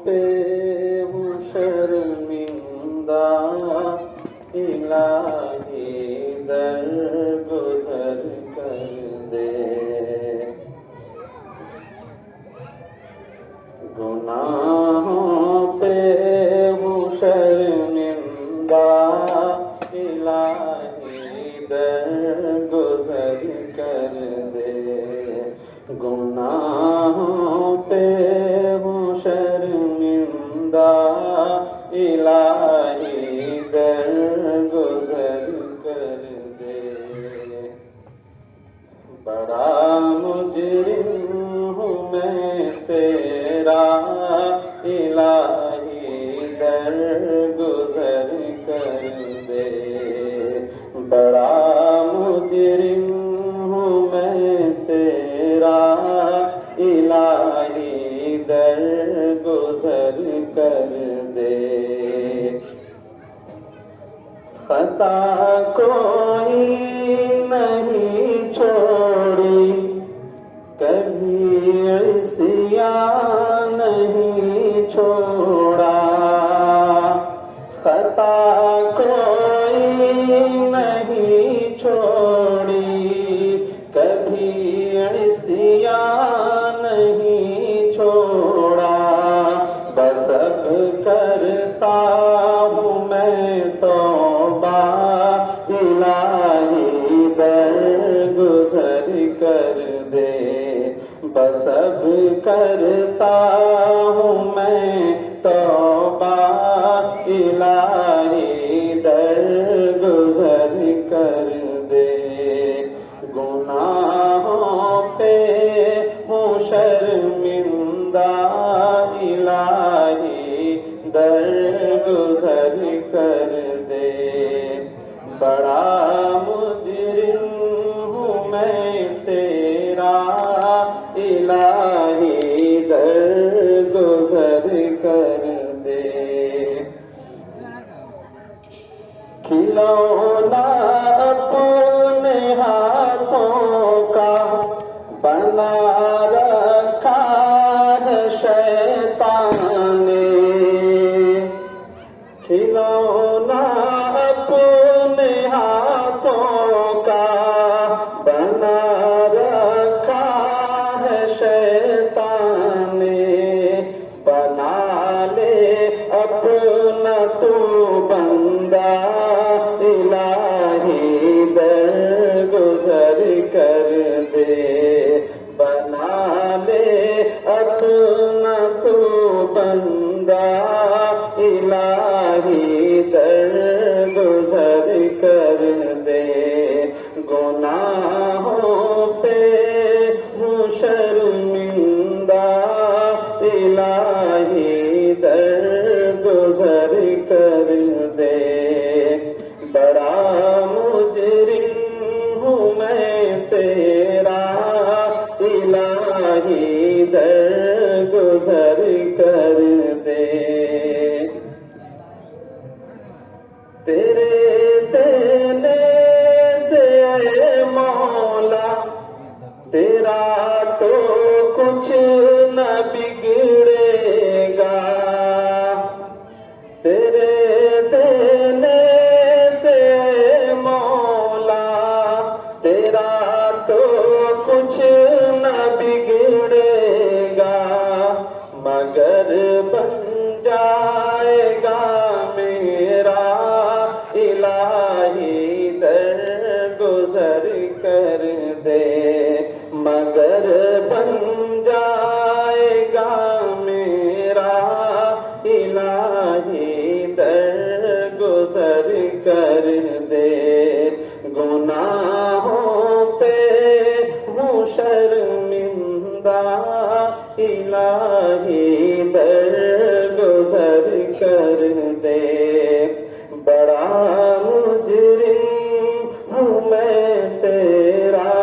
پہ ہوں شرمندہ الہی درگزر کر دے، گناہوں پہ ہوں شرمندہ الہی درگزر کر دے، گناہوں پہ ہوں شرمندہ الہی درگزر کر دے، بڑا مجرم ہوں میں تیرا الہی درگزر کر دے، بڑا مجرم ہوں میں تیرا الہی درگزر کر دے، خطا کوئی نہیں چھوڑی، کبھی عصیان نہیں چھوڑا، خطا کوئی نہیں چھوڑی، کبھی عصیان نہیں چھوڑا، بس اب کرتا ہوں میں توبہ الہی درگزر کر دے، بس اب کرتا ہوں میں توبہ الہی درگزر کر دے، گناہوں پہ ہوں شرمندہ الہی درگزر کر دے، بڑا مجرم ہوں میں تیرا الہی درگزر کر دے، کھلونا اپنے ہاتھوں کا بنا رکھا ہے شیطان نے، کھلونا اپنے ہاتھوں کا بنا رکھا ہے شیطان نے، بنا لے اپنا تو بندہ الہی درگزر کر دے، بنا لے اپنا تو بندہ الہی درگزر کر دے، گناہوں پہ ہوں شرمندہ الہی درگزر کر دے، بڑا مجرم ہوں میں تیرا الہی درگزر کر دے، تیرے دینے سے اے مولا تیرا تو کچھ نہ بگڑے گا، تیرے دینے سے اے مولا تیرا تو کچھ نہ بگڑے گا، مگر بن جائے گا میرا الہی درگزر کر دے، مگر بن جائے گا میرا الہی درگزر کر دے، گناہوں پہ ہوں شرمندہ الہی درگزر کر دے، بڑا مجرم ہوں میں تیرا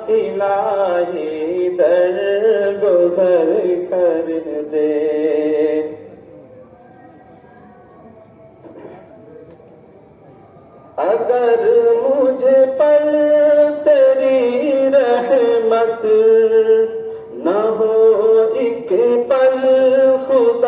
الہی درگزر کر دے، اگر مجھ پر تیری رحمت نہ ہو ایک پل خدا